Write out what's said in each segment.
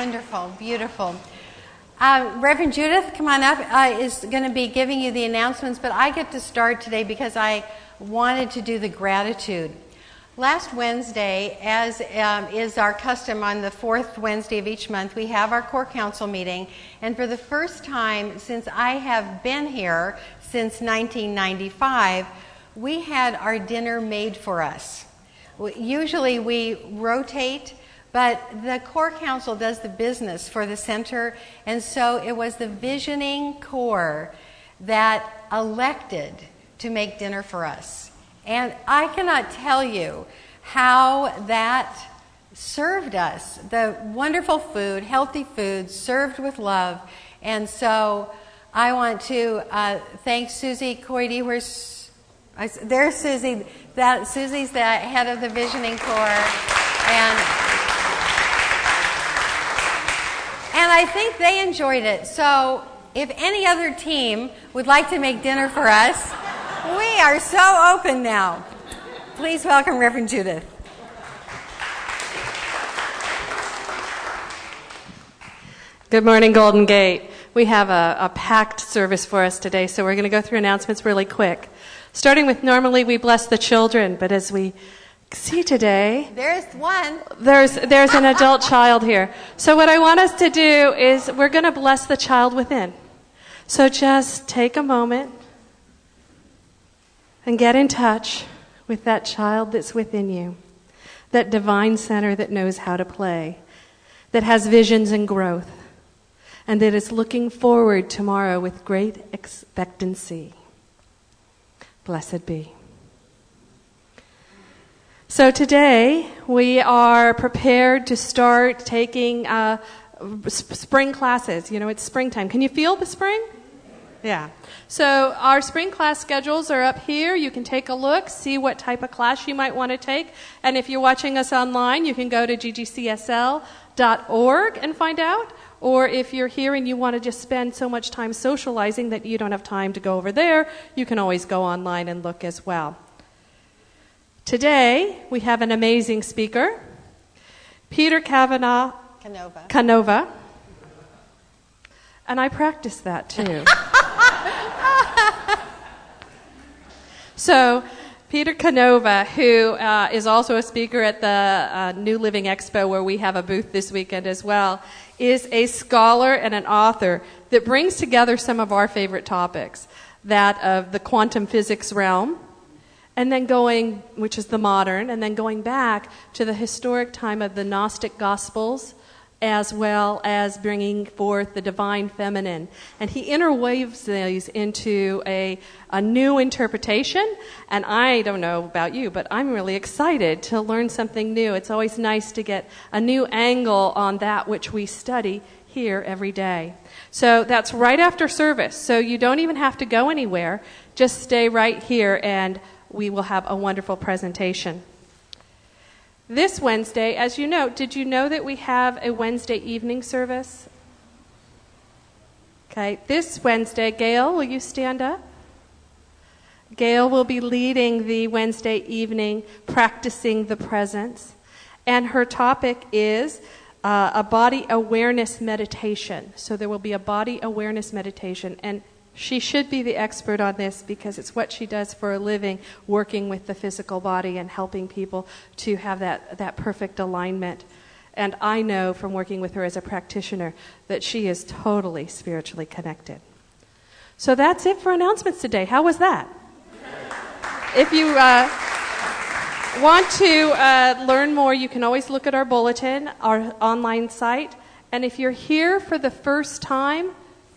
Wonderful, beautiful. Reverend Judith, come on up, is going to be giving you the announcements, but I get to start today because I wanted to do the gratitude. Last Wednesday, as is our custom on the fourth Wednesday of each month, we have our core council meeting, and for the first time since I have been here, since 1995, we had our dinner made for us. Usually we rotate, but the core council does the business for the center, and so it was the visioning core that elected to make dinner for us. And I cannot tell you how that served us. The wonderful food, healthy food, served with love. And so I want to thank Susie Coide. There's Susie. Susie's the head of the visioning core. And I think they enjoyed it. So if any other team would like to make dinner for us, we are so open now. Please welcome Reverend Judith. Good morning, Golden Gate. We have a packed service for us today, so we're going to go through announcements really quick. Starting with normally we bless the children, but as we see today, there's one. There's an adult child here. So what I want us to do is we're going to bless the child within. So just take a moment and get in touch with that child that's within you, that divine center that knows how to play, that has visions and growth, and that is looking forward tomorrow with great expectancy. Blessed be. So today we are prepared to start taking spring classes. You know, it's springtime. Can you feel the spring? Yeah. So our spring class schedules are up here. You can take a look, see what type of class you might want to take. And if you're watching us online, you can go to GGCSL.org and find out. Or if you're here and you want to just spend so much time socializing that you don't have time to go over there, you can always go online and look as well. Today, we have an amazing speaker, Peter Canova. And I practiced that too. So, Peter Canova, who is also a speaker at the New Living Expo, where we have a booth this weekend as well, is a scholar and an author that brings together some of our favorite topics, that of the quantum physics realm, and then going, which is the modern, and then going back to the historic time of the Gnostic Gospels, as well as bringing forth the divine feminine. And he interweaves these into a new interpretation, and I don't know about you, but I'm really excited to learn something new. It's always nice to get a new angle on that which we study here every day. So that's right after service, so you don't even have to go anywhere. Just stay right here, and we will have a wonderful presentation. This Wednesday, as you know, did you know that we have a Wednesday evening service? Okay, this Wednesday, Gail, will you stand up? Gail will be leading the Wednesday evening Practicing the Presence, and her topic is a body awareness meditation. So there will be a body awareness meditation, and she should be the expert on this because it's what she does for a living, working with the physical body and helping people to have that perfect alignment. And I know from working with her as a practitioner that she is totally spiritually connected. So that's it for announcements today. How was that? If you want to learn more, you can always look at our bulletin, our online site. And if you're here for the first time,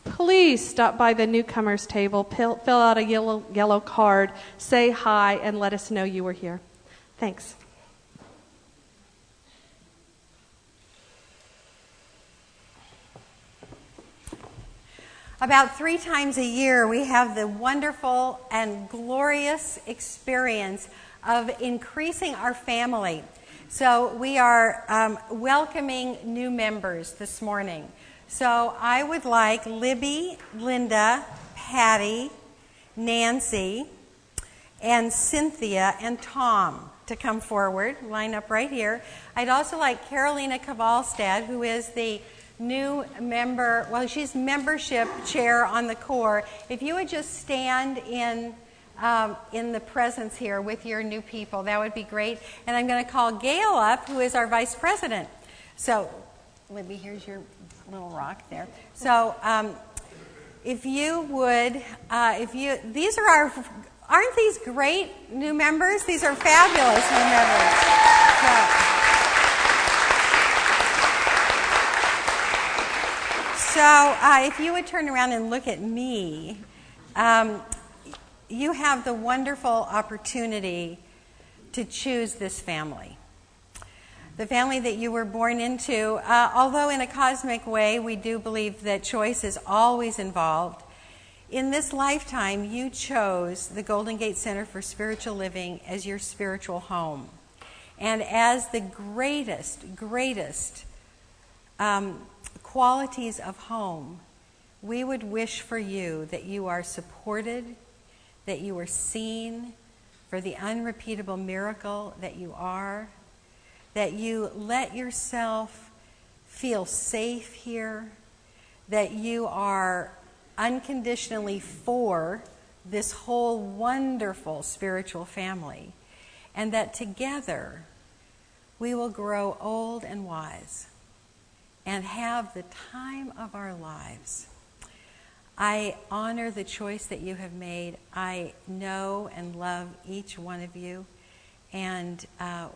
please stop by the newcomers table, fill out a yellow card, say hi, and let us know you were here. Thanks. About 3 times a year, we have the wonderful and glorious experience of increasing our family. So we are welcoming new members this morning. So I would like Libby, Linda, Patty, Nancy, and Cynthia and Tom to come forward, line up right here. I'd also like Carolina Kavalstad, who is the new member, well, she's membership chair on the Corps. If you would just stand in the presence here with your new people, that would be great. And I'm going to call Gail up, who is our vice president. So, Libby, here's your little rock there. So, if you would, these are our, aren't these great new members? These are fabulous new members. So if you would turn around and look at me, you have the wonderful opportunity to choose this family. The family that you were born into, although in a cosmic way we do believe that choice is always involved, in this lifetime you chose the Golden Gate Center for Spiritual Living as your spiritual home. And as the greatest qualities of home, we would wish for you that you are supported, that you are seen for the unrepeatable miracle that you are, that you let yourself feel safe here, that you are unconditionally for this whole wonderful spiritual family, and that together we will grow old and wise and have the time of our lives. I honor the choice that you have made. I know and love each one of you and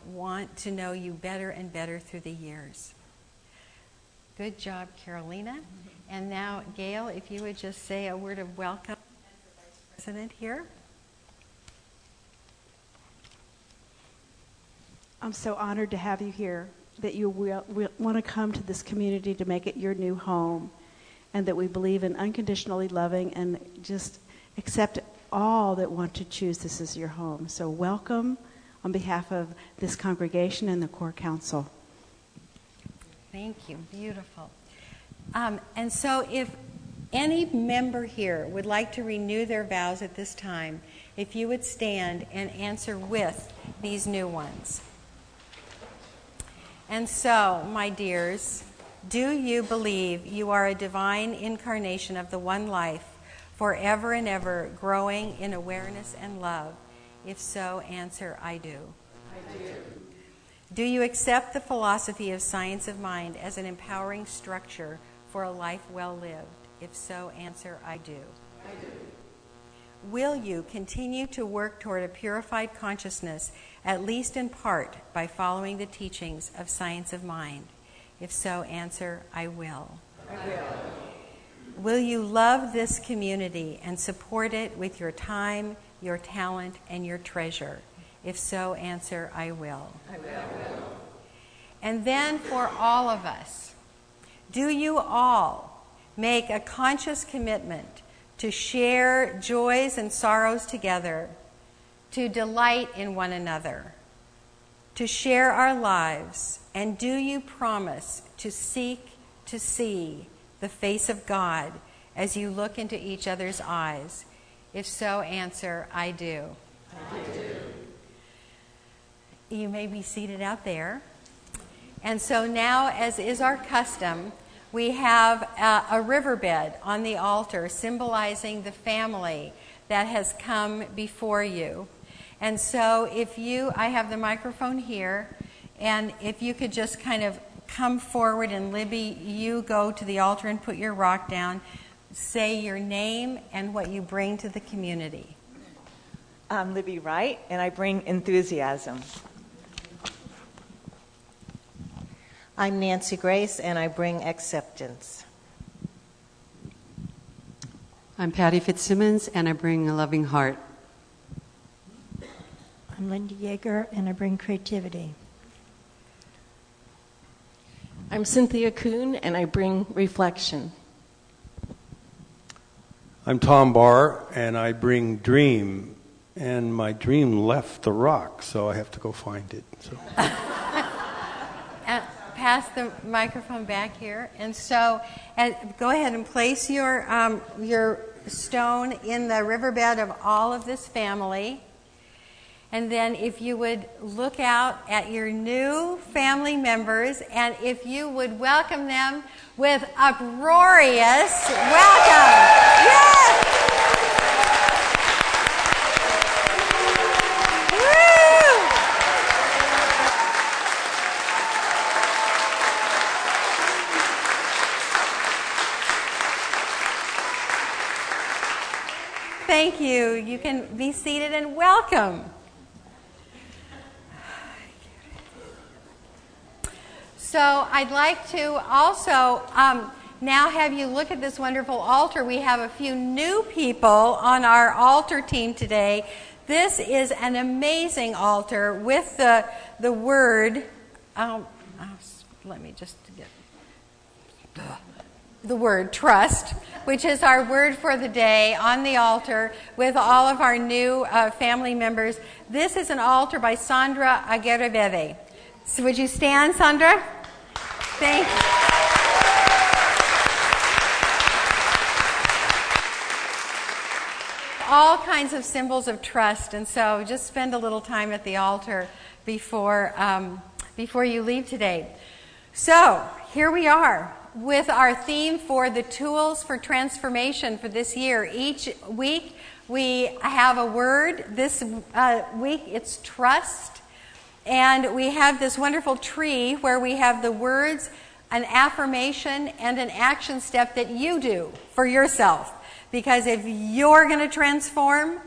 want to know you better and better through the years. Good job, Carolina. And now, Gail, if you would just say a word of welcome as the Vice President here. I'm so honored to have you here, that you want to come to this community to make it your new home, and that we believe in unconditionally loving and just accept all that want to choose this as your home. So welcome on behalf of this congregation and the Corps Council. Thank you. Beautiful. And so if any member here would like to renew their vows at this time, if you would stand and answer with these new ones. And so, my dears, do you believe you are a divine incarnation of the one life, forever and ever growing in awareness and love? If so, answer, I do. I do. Do you accept the philosophy of science of mind as an empowering structure for a life well lived? If so, answer, I do. I do. Will you continue to work toward a purified consciousness, at least in part, by following the teachings of science of mind? If so, answer, I will. I will. Will you love this community and support it with your time, your talent, and your treasure? If so, answer, I will. I will. And then for all of us, do you all make a conscious commitment to share joys and sorrows together, to delight in one another, to share our lives, and do you promise to seek to see the face of God as you look into each other's eyes? If so, answer, I do. I do. You may be seated out there. And so now, as is our custom, we have a riverbed on the altar symbolizing the family that has come before you. And so I have the microphone here, and if you could just kind of come forward, and Libby, you go to the altar and put your rock down, say your name and what you bring to the community. I'm Libby Wright, and I bring enthusiasm. I'm Nancy Grace, and I bring acceptance. I'm Patty Fitzsimmons, and I bring a loving heart. I'm Linda Yeager, and I bring creativity. I'm Cynthia Kuhn, and I bring reflection. I'm Tom Barr, and I bring dream. And my dream left the rock, so I have to go find it. So. Pass the microphone back here. And so go ahead and place your stone in the riverbed of all of this family. And then if you would look out at your new family members, and if you would welcome them with uproarious welcome. Yes! Woo! Thank you. You can be seated and welcome. So I'd like to also now have you look at this wonderful altar. We have a few new people on our altar team today. This is an amazing altar with the word. Let me just get the word trust, which is our word for the day on the altar with all of our new family members. This is an altar by Sandra Aguirre. So would you stand, Sandra? Thank you. All kinds of symbols of trust, and so just spend a little time at the altar before you leave today. So here we are with our theme for the tools for transformation for this year. Each week we have a word. This week it's trust. And we have this wonderful tree where we have the words, an affirmation, and an action step that you do for yourself. Because if you're going to transform,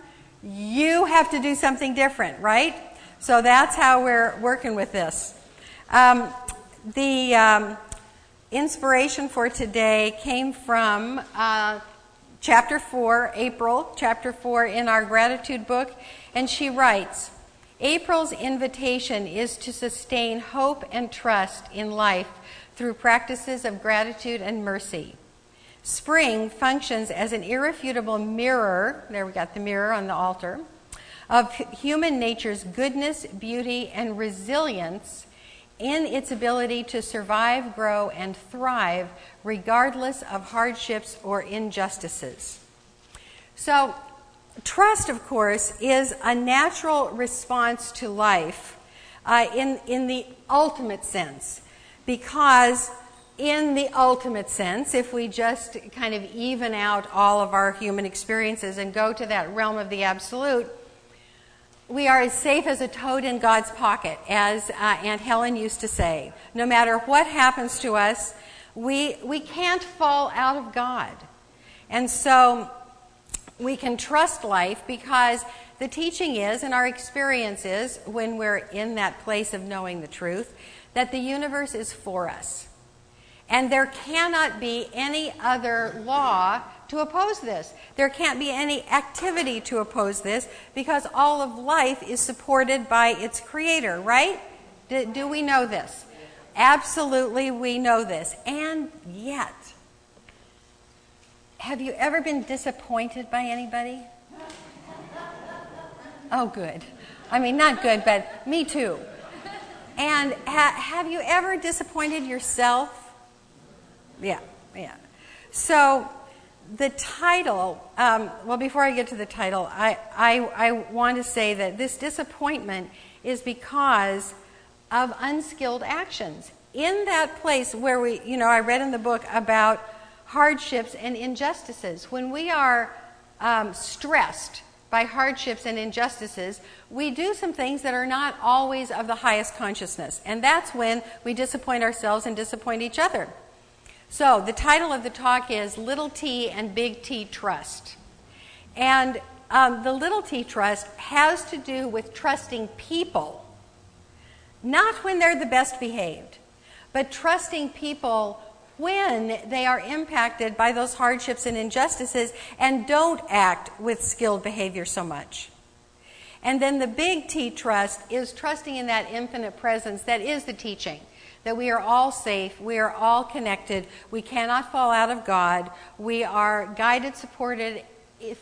you have to do something different, right? So that's how we're working with this. The inspiration for today came from chapter 4, April, chapter 4 in our gratitude book. And she writes, April's invitation is to sustain hope and trust in life through practices of gratitude and mercy. Spring functions as an irrefutable mirror, there we got the mirror on the altar, of human nature's goodness, beauty, and resilience in its ability to survive, grow, and thrive regardless of hardships or injustices. So, trust, of course, is a natural response to life in the ultimate sense. Because in the ultimate sense, if we just kind of even out all of our human experiences and go to that realm of the absolute, we are as safe as a toad in God's pocket, as Aunt Helen used to say. No matter what happens to us, we can't fall out of God. And so we can trust life because the teaching is, and our experience is, when we're in that place of knowing the truth, that the universe is for us. And there cannot be any other law to oppose this. There can't be any activity to oppose this because all of life is supported by its creator, right? Do we know this? Absolutely, we know this. And yet, have you ever been disappointed by anybody? Oh, good. I mean, not good, but me too. And have you ever disappointed yourself? Yeah. So the title, well, before I get to the title, I want to say that this disappointment is because of unskilled actions. In that place where I read in the book about hardships and injustices. When we are stressed by hardships and injustices, we do some things that are not always of the highest consciousness. And that's when we disappoint ourselves and disappoint each other. So the title of the talk is Little T and Big T Trust. And the little t trust has to do with trusting people, not when they're the best behaved, but trusting people when they are impacted by those hardships and injustices and don't act with skilled behavior so much. And then the big T trust is trusting in that infinite presence that is the teaching, that we are all safe, we are all connected, we cannot fall out of God, we are guided, supported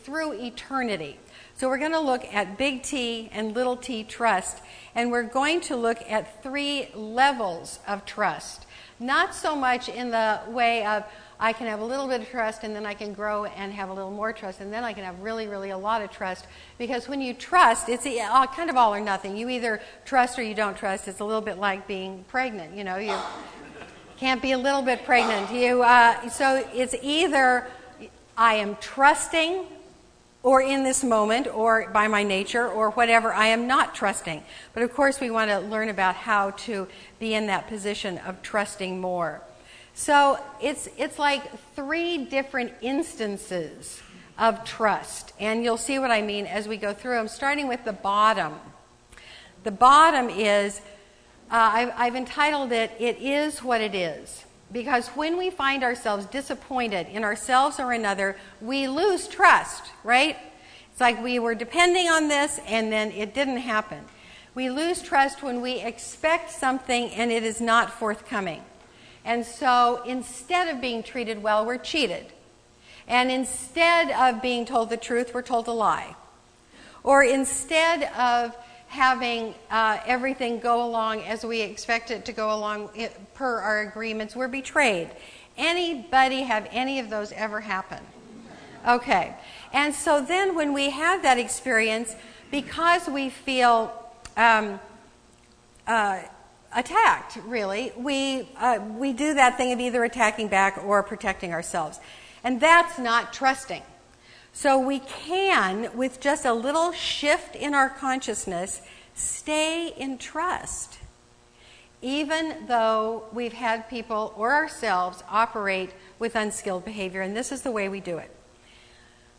through eternity. So we're going to look at big T and little t trust, and we're going to look at 3 levels of trust. Not so much in the way of I can have a little bit of trust, and then I can grow and have a little more trust, and then I can have really, really a lot of trust. Because when you trust, it's kind of all or nothing. You either trust or you don't trust. It's a little bit like being pregnant. You know, you can't be a little bit pregnant. So it's either I am trusting, or in this moment, or by my nature, or whatever, I am not trusting. But of course, we want to learn about how to be in that position of trusting more. So it's like 3 different instances of trust. And you'll see what I mean as we go through them, starting with the bottom. The bottom is, I've entitled it, "It is what it is." Because when we find ourselves disappointed in ourselves or another, we lose trust, right? It's like we were depending on this and then it didn't happen. We lose trust when we expect something and it is not forthcoming. And so instead of being treated well, we're cheated. And instead of being told the truth, we're told a lie. Or instead of having everything go along as we expect it to go along per our agreements, we're betrayed. Anybody have any of those ever happen? Okay. And so then when we have that experience, because we feel attacked, really, we do that thing of either attacking back or protecting ourselves. And that's not trusting. So we can, with just a little shift in our consciousness, stay in trust, even though we've had people or ourselves operate with unskilled behavior. And this is the way we do it.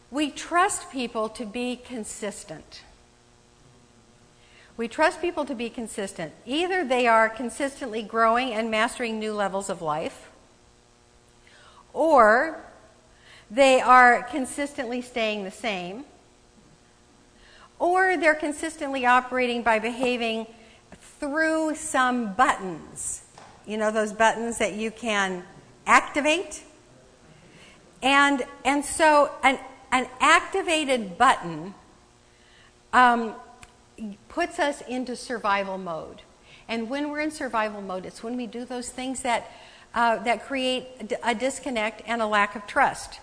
We trust people to be consistent. We trust people to be consistent. Either they are consistently growing and mastering new levels of life, or they are consistently staying the same, or they're consistently operating by behaving through some buttons. You know, those buttons that you can activate? And so an activated button puts us into survival mode. And when we're in survival mode, it's when we do those things that create a disconnect and a lack of trust.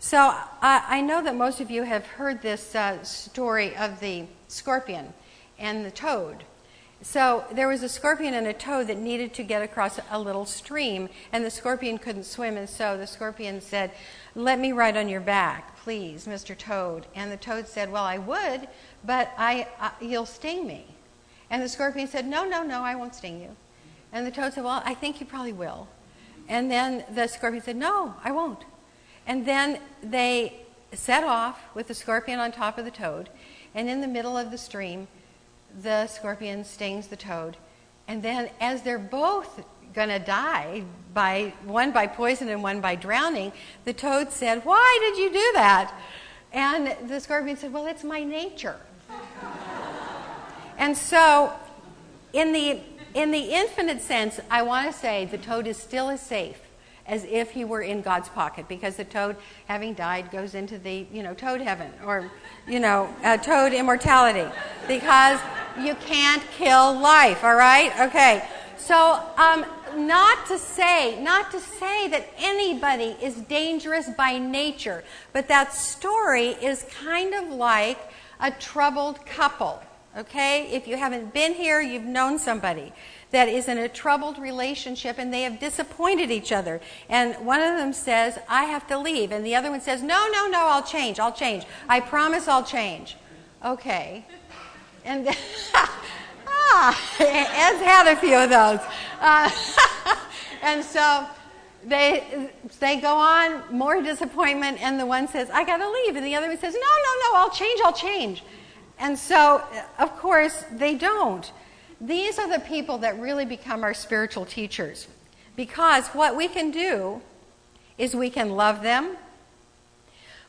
So I know that most of you have heard this story of the scorpion and the toad. So there was a scorpion and a toad that needed to get across a little stream, and the scorpion couldn't swim, and so the scorpion said, "Let me ride on your back, please, Mr. Toad." And the toad said, "Well, I would, but you'll sting me." And the scorpion said, No, I won't sting you." And the toad said, "Well, I think you probably will." And then the scorpion said, "No, I won't." And then they set off with the scorpion on top of the toad, and in the middle of the stream, the scorpion stings the toad. And then as they're both going to die, one by poison and one by drowning, the toad said, "Why did you do that?" And the scorpion said, "Well, it's my nature." And so in the infinite sense, I want to say the toad is still as safe as if he were in God's pocket, because the toad, having died, goes into the, toad heaven, or, toad immortality, because you can't kill life, all right? Okay. So, not to say that anybody is dangerous by nature, but that story is kind of like a troubled couple, okay? If you haven't been here, you've known somebody that is in a troubled relationship and they have disappointed each other. And one of them says, "I have to leave." And the other one says, No, I'll change. I promise I'll change. Okay. And Ed's had a few of those. And so they go on, more disappointment, and the one says, "I got to leave." And the other one says, No, I'll change. And so, of course, they don't. These are the people that really become our spiritual teachers, because what we can do is we can love them.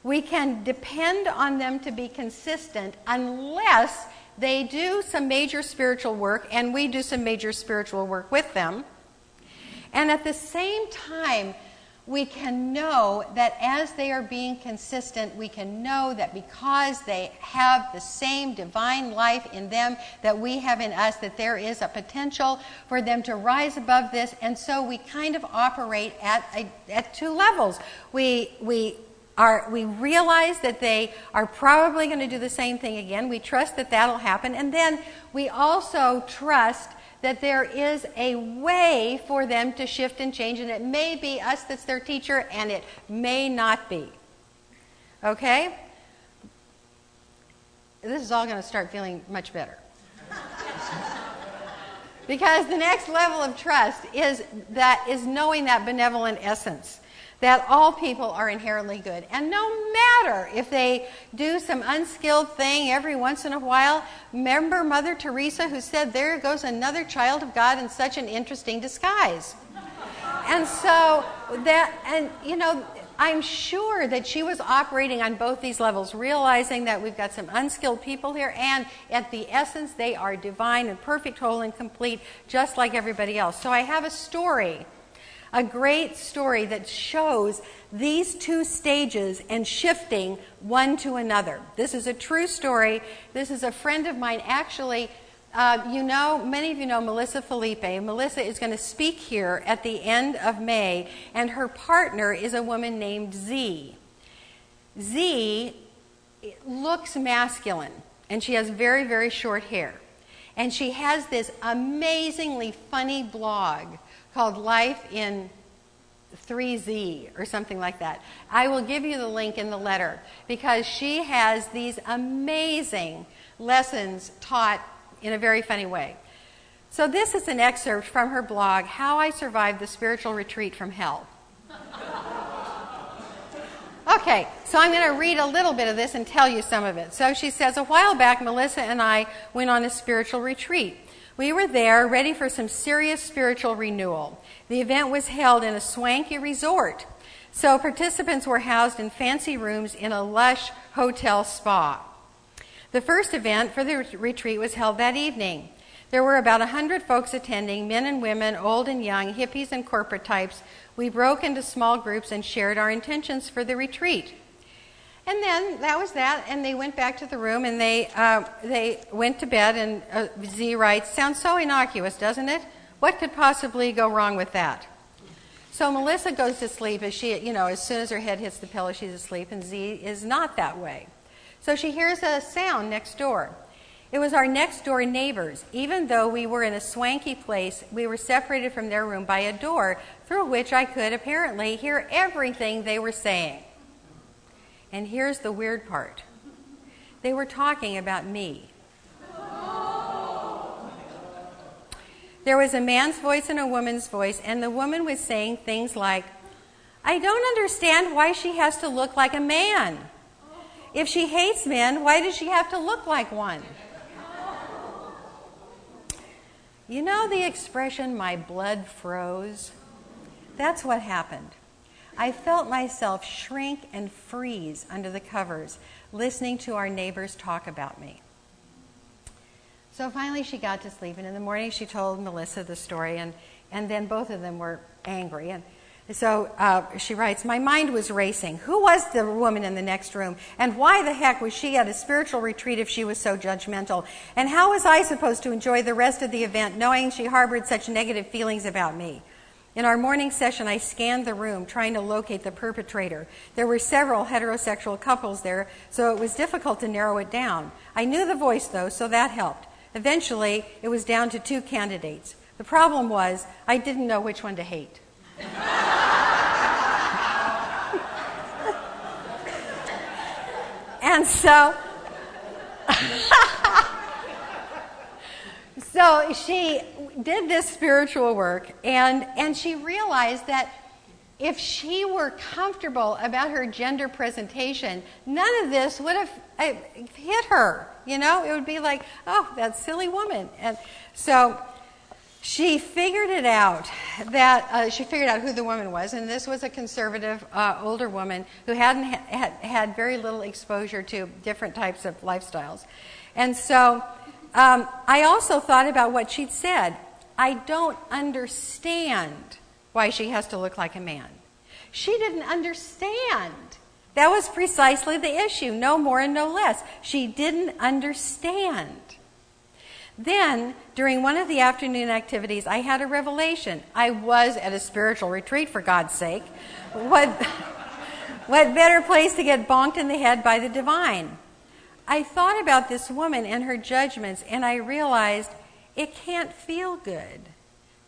We can depend on them to be consistent unless they do some major spiritual work and we do some major spiritual work with them. And at the same time, we can know that as they are being consistent, we can know that because they have the same divine life in them that we have in us, that there is a potential for them to rise above this. And so we kind of operate at two levels. We realize that they are probably going to do the same thing again. We trust that that'll happen. And then we also trust that there is a way for them to shift and change, and it may be us that's their teacher, and it may not be. Okay? This is all going to start feeling much better. Because the next level of trust is knowing that benevolent essence, that all people are inherently good. And no matter if they do some unskilled thing every once in a while, remember Mother Teresa who said, there goes another child of God in such an interesting disguise. And so I'm sure that she was operating on both these levels, realizing that we've got some unskilled people here, and at the essence they are divine and perfect, whole and complete, just like everybody else. So I have a story, a great story that shows these two stages and shifting one to another. This is a true story. This is a friend of mine. Actually, many of you know Melissa Felipe. Melissa is going to speak here at the end of May, and her partner is a woman named Z. Z looks masculine, and she has very, very short hair. And she has this amazingly funny blog called Life in 3Z or something like that. I will give you the link in the letter because she has these amazing lessons taught in a very funny way. So this is an excerpt from her blog, How I Survived the Spiritual Retreat from Hell. Okay, so I'm going to read a little bit of this and tell you some of it. So she says, a while back, Melissa and I went on a spiritual retreat. We were there ready for some serious spiritual renewal. The event was held in a swanky resort, so participants were housed in fancy rooms in a lush hotel spa. The first event for the retreat was held that evening. There were about 100 folks attending, men and women, old and young, hippies and corporate types. We broke into small groups and shared our intentions for the retreat. And then that was that, and they went back to the room, and they went to bed, and Z writes, sounds so innocuous, doesn't it? What could possibly go wrong with that? So Melissa goes to sleep as as soon as her head hits the pillow, she's asleep, and Z is not that way. So she hears a sound next door. It was our next door neighbors. Even though we were in a swanky place, we were separated from their room by a door through which I could apparently hear everything they were saying. And here's the weird part. They were talking about me. There was a man's voice and a woman's voice, and the woman was saying things like, I don't understand why she has to look like a man. If she hates men, why does she have to look like one? You know the expression, my blood froze? That's what happened. I felt myself shrink and freeze under the covers, listening to our neighbors talk about me. So finally she got to sleep, and in the morning she told Melissa the story, and then both of them were angry. And so she writes, my mind was racing. Who was the woman in the next room? And why the heck was she at a spiritual retreat if she was so judgmental? And how was I supposed to enjoy the rest of the event knowing she harbored such negative feelings about me? In our morning session, I scanned the room, trying to locate the perpetrator. There were several heterosexual couples there, so it was difficult to narrow it down. I knew the voice, though, so that helped. Eventually, it was down to 2 candidates. The problem was, I didn't know which one to hate. And so she did this spiritual work, and she realized that if she were comfortable about her gender presentation, none of this would have hit her. It would be like, oh, that silly woman. And so she figured it out, she figured out who the woman was, and this was a conservative older woman who had very little exposure to different types of lifestyles. And so I also thought about what she'd said. I don't understand why she has to look like a man. She didn't understand. That was precisely the issue, no more and no less. She didn't understand. Then, during one of the afternoon activities, I had a revelation. I was at a spiritual retreat, for God's sake. What better place to get bonked in the head by the divine? I thought about this woman and her judgments, and I realized it can't feel good.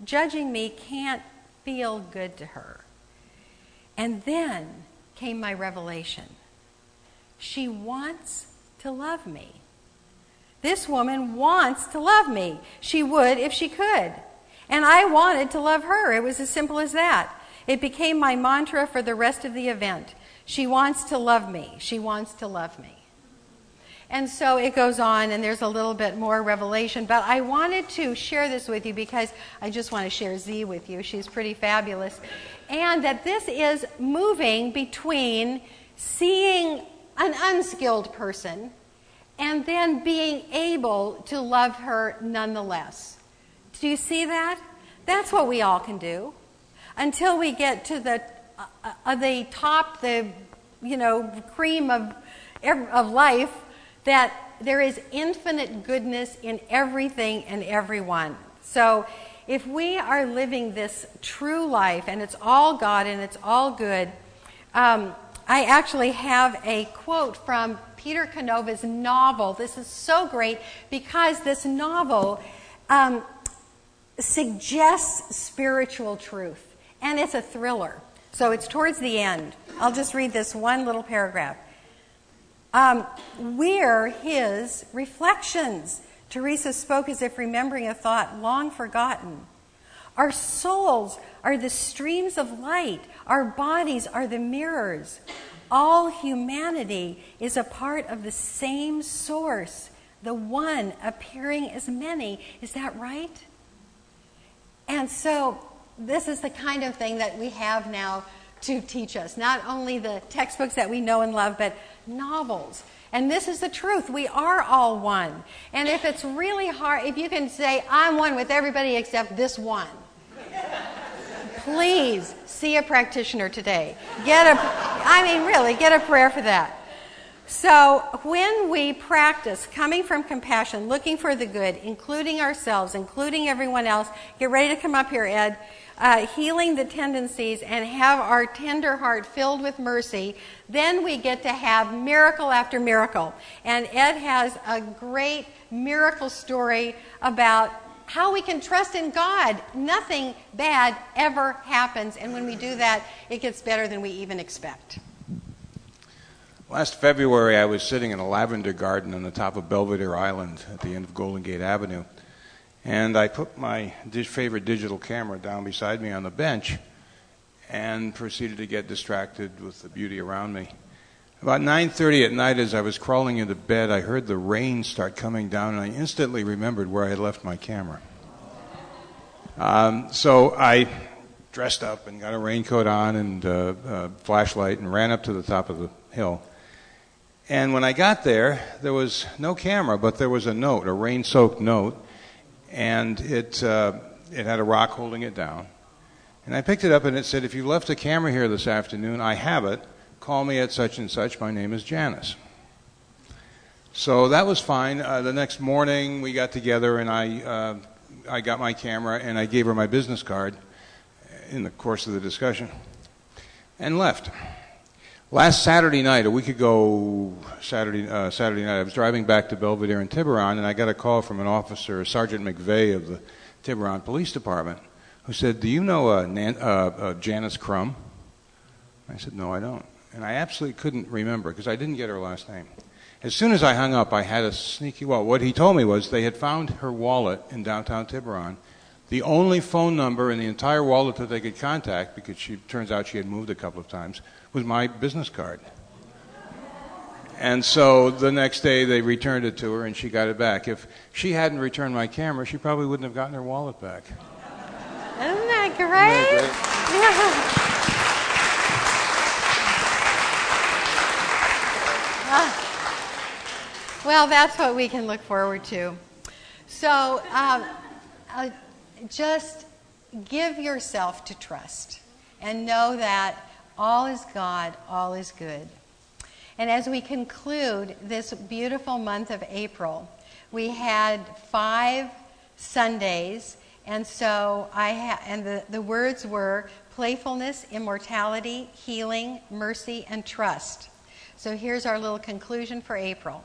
Judging me can't feel good to her. And then came my revelation. She wants to love me. This woman wants to love me. She would if she could. And I wanted to love her. It was as simple as that. It became my mantra for the rest of the event. She wants to love me. She wants to love me. And so it goes on, and there's a little bit more revelation. But I wanted to share this with you because I just want to share Z with you. She's pretty fabulous. And that this is moving between seeing an unskilled person and then being able to love her nonetheless. Do you see that? That's what we all can do. Until we get to the top, the cream of life, that there is infinite goodness in everything and everyone. So if we are living this true life, and it's all God and it's all good, I actually have a quote from Peter Canova's novel. This is so great because this novel suggests spiritual truth, and it's a thriller. So it's towards the end. I'll just read this one little paragraph. We're his reflections. Teresa spoke as if remembering a thought long forgotten. Our souls are the streams of light. Our bodies are the mirrors. All humanity is a part of the same source, the one appearing as many. Is that right? And so this is the kind of thing that we have now to teach us. Not only the textbooks that we know and love, but novels. And this is the truth. We are all one. And if it's really hard, if you can say, I'm one with everybody except this one, please see a practitioner today. Get a prayer for that. So when we practice coming from compassion, looking for the good, including ourselves, including everyone else, get ready to come up here, Ed, healing the tendencies and have our tender heart filled with mercy, then we get to have miracle after miracle. And Ed has a great miracle story about how we can trust in God. Nothing bad ever happens, and when we do that, it gets better than we even expect. Last February, I was sitting in a lavender garden on the top of Belvedere Island at the end of Golden Gate Avenue, and I put my favorite digital camera down beside me on the bench and proceeded to get distracted with the beauty around me. About 9:30 at night, as I was crawling into bed, I heard the rain start coming down, and I instantly remembered where I had left my camera. So I dressed up and got a raincoat on and a flashlight and ran up to the top of the hill. And when I got there, there was no camera, but there was a note, a rain-soaked note, and it had a rock holding it down. And I picked it up, and it said, if you left a camera here this afternoon, I have it. Call me at such and such. My name is Janice. So that was fine. The next morning, we got together, and I got my camera, and I gave her my business card in the course of the discussion, and left. Last Saturday night, a week ago, Saturday night, I was driving back to Belvedere and Tiburon, and I got a call from an officer, Sergeant McVeigh of the Tiburon Police Department, who said, do you know Janice Crum? I said, no, I don't. And I absolutely couldn't remember because I didn't get her last name. As soon as I hung up, I had a sneaky, what he told me was they had found her wallet in downtown Tiburon. The only phone number in the entire wallet that they could contact, because turns out she had moved a couple of times, was my business card. And so the next day they returned it to her and she got it back. If she hadn't returned my camera, she probably wouldn't have gotten her wallet back. Isn't that great? Well, that's what we can look forward to. So just give yourself to trust and know that All is God, all is good. And as we conclude this beautiful month of April, we had 5 Sundays, and so the words were playfulness, immortality, healing, mercy, and trust. So here's our little conclusion for April.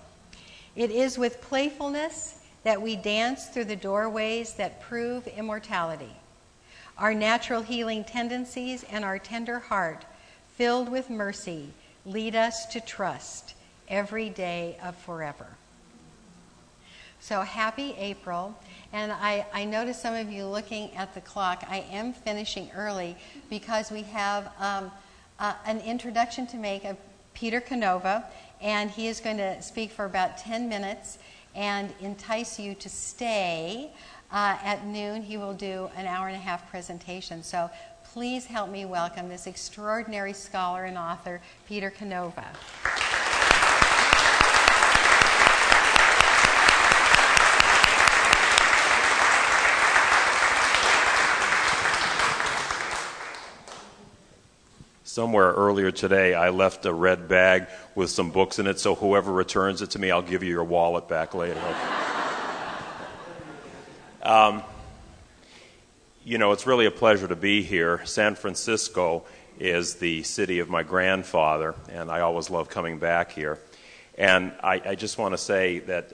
It is with playfulness that we dance through the doorways that prove immortality. Our natural healing tendencies and our tender heart, filled with mercy, lead us to trust every day of forever. So happy April. And I noticed some of you looking at the clock. I am finishing early because we have an introduction to make of Peter Canova, and he is going to speak for about 10 minutes and entice you to stay. At noon, he will do an hour-and-a-half presentation. So please help me welcome this extraordinary scholar and author, Peter Canova. Somewhere earlier today, I left a red bag with some books in it, so whoever returns it to me, I'll give you your wallet back later. It's really a pleasure to be here. San Francisco is the city of my grandfather, and I always love coming back here. And I just want to say that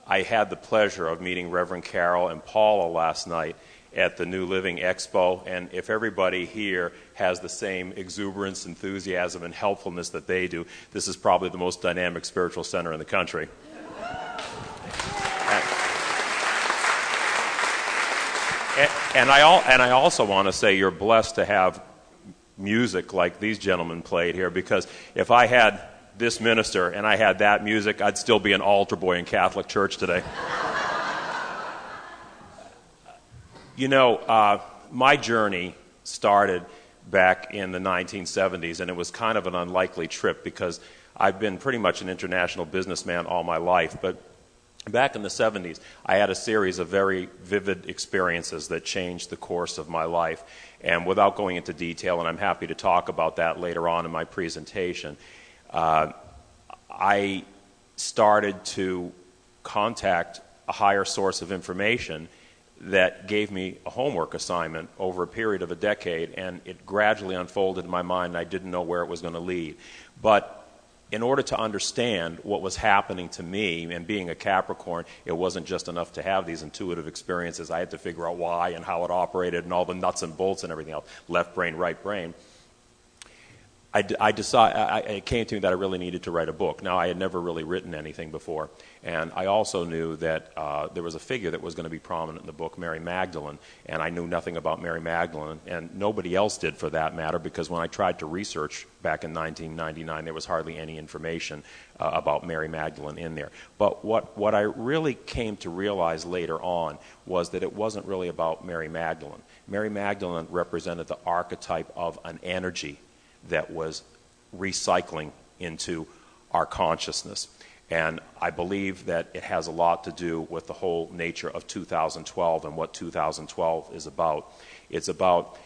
I had the pleasure of meeting Reverend Karyl and Paula last night at the New Living Expo, and if everybody here has the same exuberance, enthusiasm, and helpfulness that they do, this is probably the most dynamic spiritual center in the country. And I also want to say you're blessed to have music like these gentlemen played here, because if I had this minister and I had that music, I'd still be an altar boy in Catholic Church today. My journey started back in the 1970s, and it was kind of an unlikely trip because I've been pretty much an international businessman all my life. But back in the 70s, I had a series of very vivid experiences that changed the course of my life. And without going into detail, and I'm happy to talk about that later on in my presentation, I started to contact a higher source of information that gave me a homework assignment over a period of a decade, and it gradually unfolded in my mind, and I didn't know where it was going to lead. But in order to understand what was happening to me, and being a Capricorn, it wasn't just enough to have these intuitive experiences. I had to figure out why and how it operated and all the nuts and bolts and everything else, left brain, right brain. It came to me that I really needed to write a book. Now, I had never really written anything before, and I also knew that there was a figure that was going to be prominent in the book, Mary Magdalene, and I knew nothing about Mary Magdalene, and nobody else did for that matter, because when I tried to research back in 1999, there was hardly any information about Mary Magdalene in there. But what I really came to realize later on was that it wasn't really about Mary Magdalene. Mary Magdalene represented the archetype of an energy that was recycling into our consciousness. And I believe that it has a lot to do with the whole nature of 2012 and what 2012 is about. It's about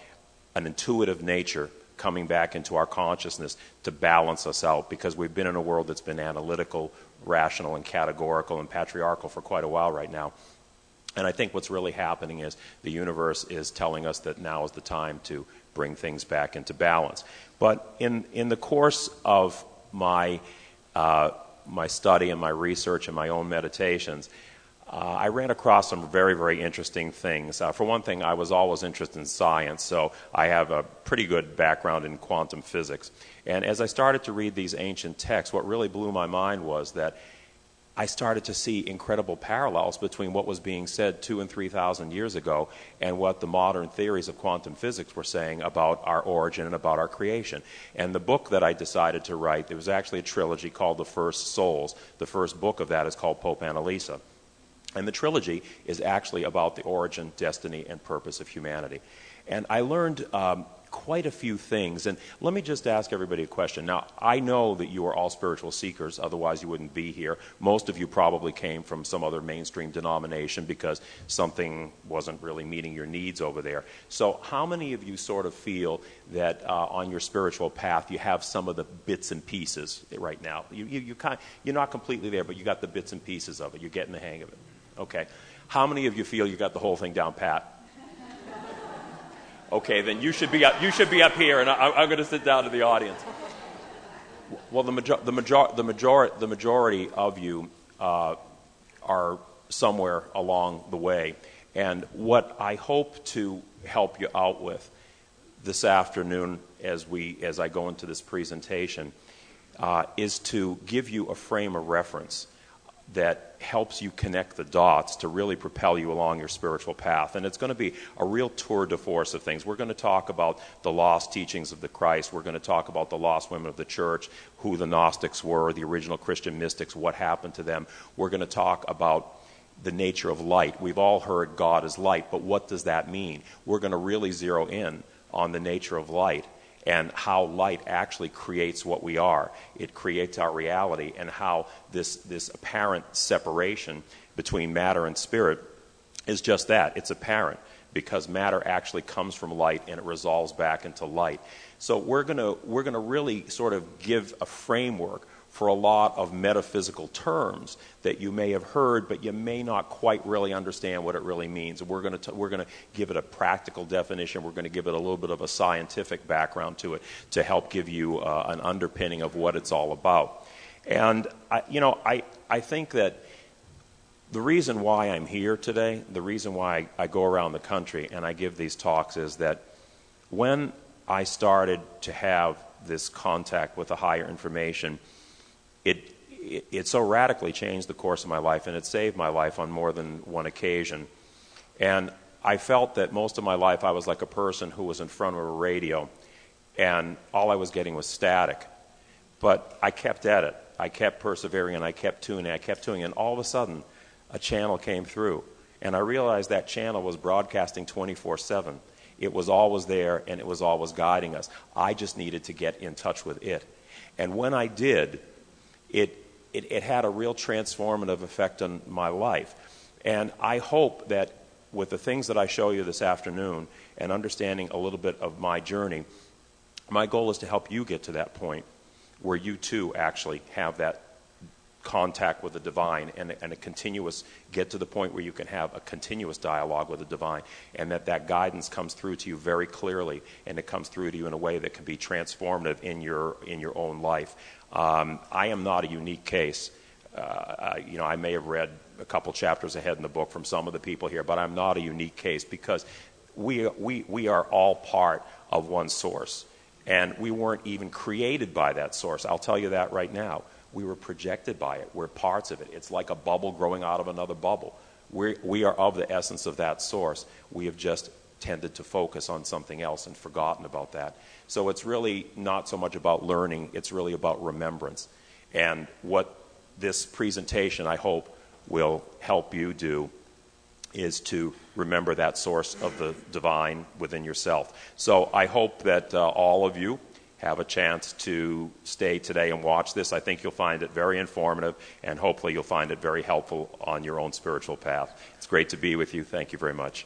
an intuitive nature coming back into our consciousness to balance us out, because we've been in a world that's been analytical, rational, and categorical and patriarchal for quite a while right now. And I think what's really happening is the universe is telling us that now is the time to bring things back into balance. But in the course of my study and my research and my own meditations, I ran across some very, very interesting things. For one thing, I was always interested in science, so I have a pretty good background in quantum physics. And as I started to read these ancient texts, what really blew my mind was that I started to see incredible parallels between what was being said 2,000 and 3,000 years ago and what the modern theories of quantum physics were saying about our origin and about our creation. And the book that I decided to write, there was actually a trilogy called The First Souls. The first book of that is called Pope Annalisa. And the trilogy is actually about the origin, destiny, and purpose of humanity. And I learned quite a few things. And let me just ask everybody a question. Now, I know that you are all spiritual seekers, otherwise you wouldn't be here. Most of you probably came from some other mainstream denomination because something wasn't really meeting your needs over there. So how many of you sort of feel that on your spiritual path you have some of the bits and pieces right now? You're not completely there, but you got the bits and pieces of it. You're getting the hang of it. Okay. How many of you feel you got the whole thing down pat? Okay, then you should be up here, and I'm going to sit down to the audience. Well, the majority of you are somewhere along the way, and what I hope to help you out with this afternoon, as I go into this presentation, is to give you a frame of reference that helps you connect the dots to really propel you along your spiritual path. And it's going to be a real tour de force of things. We're going to talk about the lost teachings of the Christ. We're going to talk about the lost women of the church, who the Gnostics were, the original Christian mystics, what happened to them. We're going to talk about the nature of light. We've all heard God is light, but what does that mean? We're going to really zero in on the nature of light and how light actually creates what we are. It creates our reality, and how this apparent separation between matter and spirit is just that. It's apparent because matter actually comes from light and it resolves back into light. So we're going to really sort of give a framework for a lot of metaphysical terms that you may have heard, but you may not quite really understand what it really means. We're going to give it a practical definition. We're going to give it a little bit of a scientific background to it to help give you an underpinning of what it's all about. And I think that the reason why I'm here today, the reason why I go around the country and I give these talks, is that when I started to have this contact with the higher information, it so radically changed the course of my life, and it saved my life on more than one occasion. And I felt that most of my life I was like a person who was in front of a radio, and all I was getting was static. But I kept at it. I kept persevering, and I kept tuning, and all of a sudden a channel came through, and I realized that channel was broadcasting 24/7. It was always there, and it was always guiding us. I just needed to get in touch with it. And when I did, it had a real transformative effect on my life. And I hope that with the things that I show you this afternoon and understanding a little bit of my journey, my goal is to help you get to that point where you too actually have that contact with the divine and get to the point where you can have a continuous dialogue with the divine, and that guidance comes through to you very clearly, and it comes through to you in a way that can be transformative in your own life. I am not a unique case. I may have read a couple chapters ahead in the book from some of the people here, but I'm not a unique case because we are all part of one source, and we weren't even created by that source. I'll tell you that right now. We were projected by it. We're parts of it. It's like a bubble growing out of another bubble. We are of the essence of that source. We have just tended to focus on something else and forgotten about that. So it's really not so much about learning. It's really about remembrance. And what this presentation, I hope, will help you do is to remember that source of the divine within yourself. So I hope that all of you have a chance to stay today and watch this. I think you'll find it very informative, and hopefully you'll find it very helpful on your own spiritual path. It's great to be with you. Thank you very much.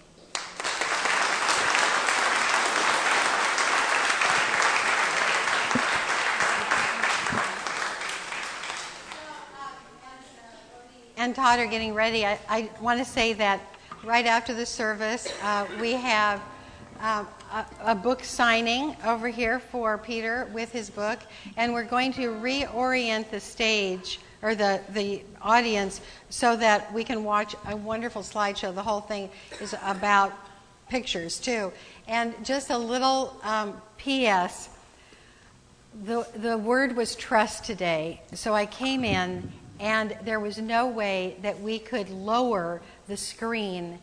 And Todd are getting ready. I want to say that right after the service, we have a book signing over here for Peter with his book, and we're going to reorient the stage or the audience so that we can watch a wonderful slideshow. The whole thing is about pictures too. And just a little P.S. The word was trust today, so I came in and there was no way that we could lower the screen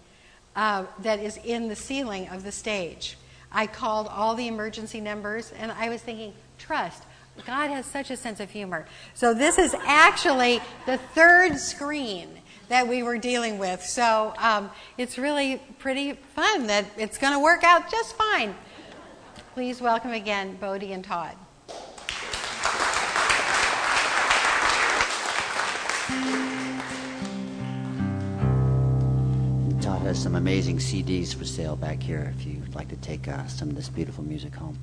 that is in the ceiling of the stage. I called all the emergency numbers, and I was thinking, trust. God has such a sense of humor. So this is actually the third screen that we were dealing with. So it's really pretty fun that it's going to work out just fine. Please welcome again Bodie and Todd. Todd has some amazing CDs for sale back here if you'd like to take some of this beautiful music home.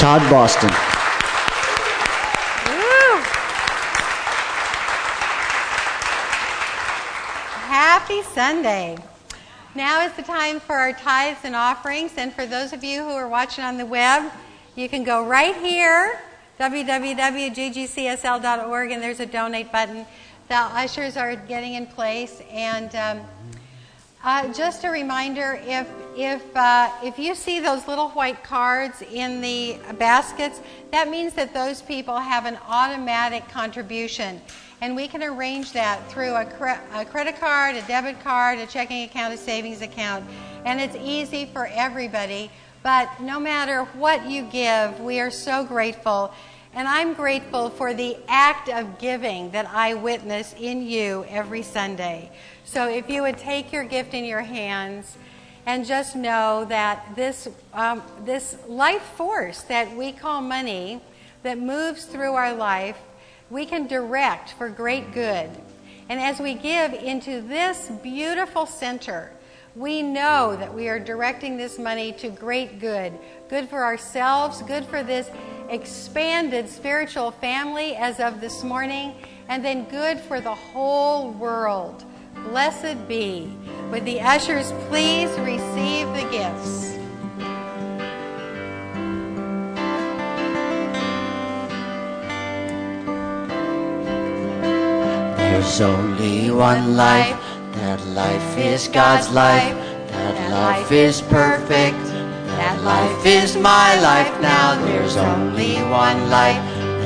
Todd Boston. Happy Sunday. Now is the time for our tithes and offerings. And for those of you who are watching on the web, you can go right here, www.ggcsl.org, and there's a donate button. The ushers are getting in place. And just a reminder, if you see those little white cards in the baskets, that means that those people have an automatic contribution. And we can arrange that through a credit card, a debit card, a checking account, a savings account. And it's easy for everybody. But no matter what you give, we are so grateful. And I'm grateful for the act of giving that I witness in you every Sunday. So if you would take your gift in your hands and just know that this life force that we call money that moves through our life, we can direct for great good. And as we give into this beautiful center, we know that we are directing this money to great good. Good for ourselves, good for this expanded spiritual family as of this morning, and then good for the whole world. Blessed be. Would the ushers please receive the gifts? There's only one life, that life is God's life, that life is perfect, that life is my life now. There's only one life,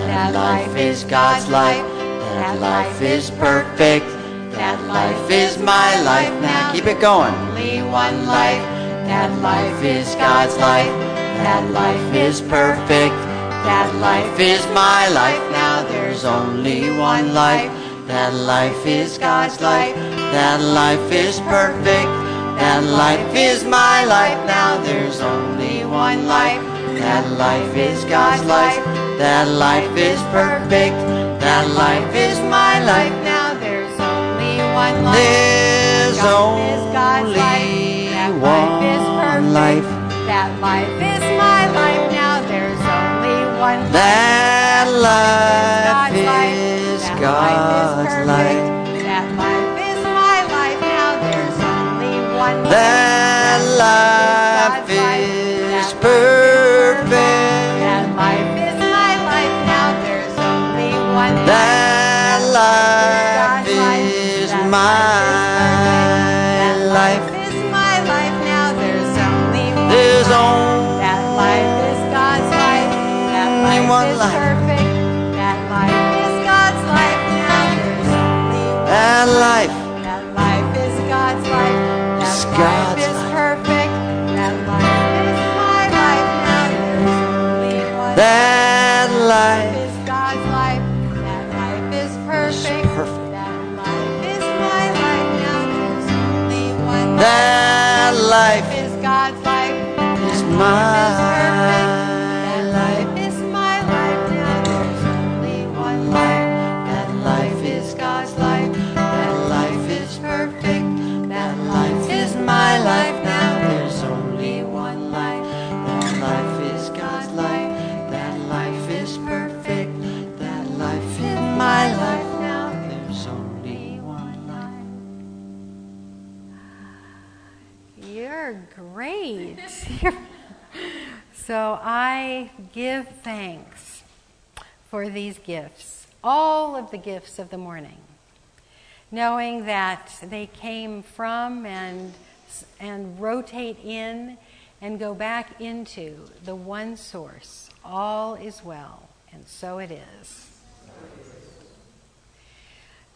that life is God's life, that life is perfect, that life is my life now. Keep it going. Only one life, that life is God's life, that life is perfect, that life is my life now. There's only one life, that life is God's life, that life is perfect, that life is my life now. There's only one life, that life is God's life, that life is perfect, that life is my life now. There's only one life, there's only one life, that life is my life now. There's only one life, that life is God's life, that life is my life now. There's only one life, that life is perfect, that life is my life now. There's only one life, that life is my life, is my life now. There's only one life, that life is God's life, that life is perfect, that life is God's life now. There's only one life, that life is God's life, that life is perfect, that life is my life now. There's only one that life is God's life, that life is perfect, that life is my life now. There's only one that life is God's life, is my life is my life now. There's only one life, that life is God's life, that life is perfect, that life is my life now. There's only one life, that life is God's life, that life is perfect, that life is my life now. There's only one life. You're great. So I give thanks for these gifts, all of the gifts of the morning, knowing that they came from and rotate in and go back into the one source. All is well, and so it is.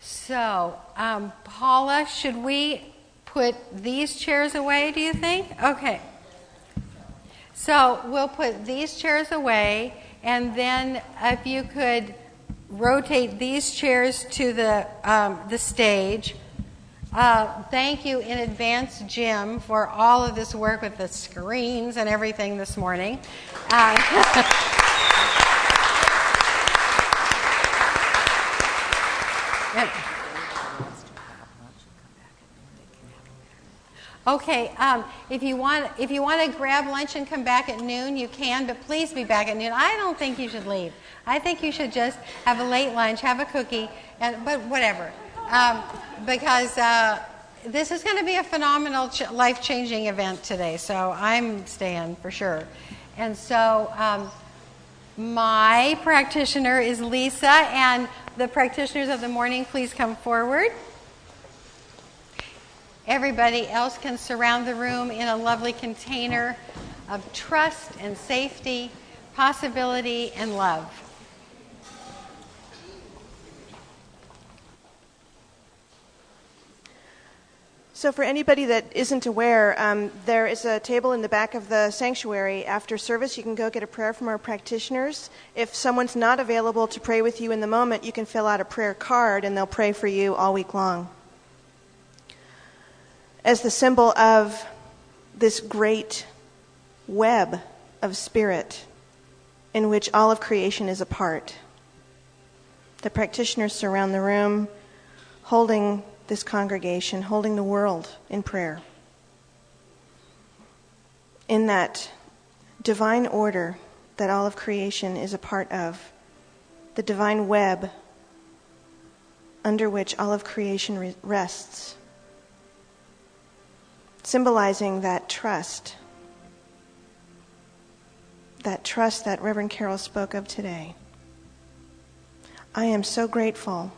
So, Paula, should we put these chairs away, do you think? Okay. So we'll put these chairs away, and then if you could rotate these chairs to the stage. Thank you in advance, Jim, for all of this work with the screens and everything this morning. Okay, if you want to grab lunch and come back at noon, you can, but please be back at noon. I don't think you should leave. I think you should just have a late lunch, have a cookie, but whatever, because this is going to be a phenomenal, life-changing event today. So I'm staying for sure, and so my practitioner is Lisa, and the practitioners of the morning, please come forward. Everybody else can surround the room in a lovely container of trust and safety, possibility, and love. So for anybody that isn't aware, there is a table in the back of the sanctuary. After service, you can go get a prayer from our practitioners. If someone's not available to pray with you in the moment, you can fill out a prayer card, and they'll pray for you all week long. As the symbol of this great web of spirit in which all of creation is a part, the practitioners surround the room, holding this congregation, holding the world in prayer. In that divine order that all of creation is a part of, the divine web under which all of creation rests, symbolizing that trust that Reverend Karyl spoke of today. I am so grateful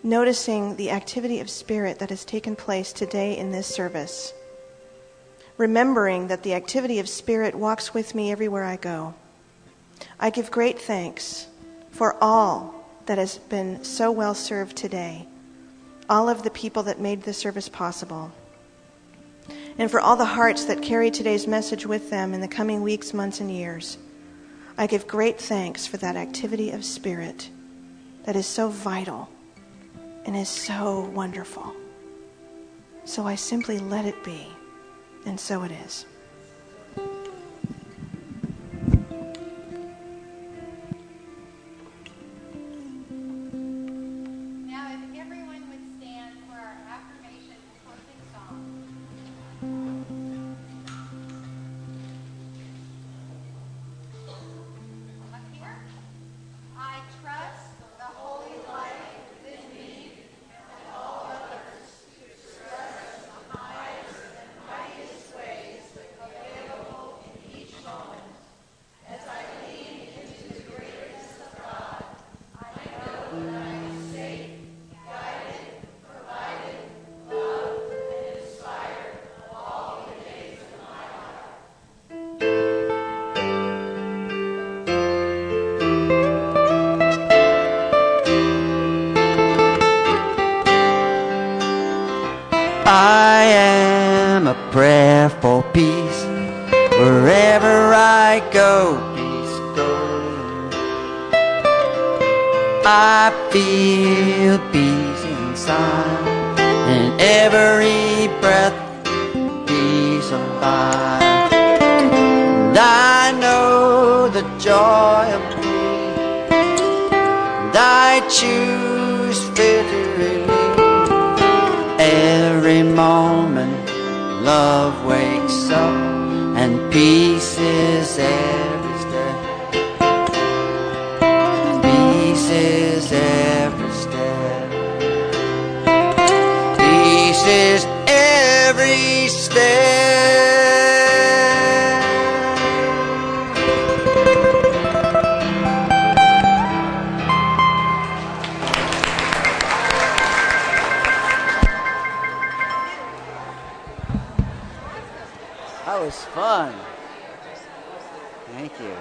noticing the activity of spirit that has taken place today in this service, remembering that the activity of spirit walks with me everywhere I go. I give great thanks for all that has been so well served today, all of the people that made this service possible, and for all the hearts that carry today's message with them in the coming weeks, months, and years. I give great thanks for that activity of spirit that is so vital and is so wonderful. So I simply let it be, and so it is. I am a prayer for peace. Wherever I go, peace goes. I feel peace inside. In every breath, peace abides. And I know the joy of peace. And I choose victory. Every moment love wakes up and peace is every step. Peace is every step. Peace is every step. That was fun. Thank you.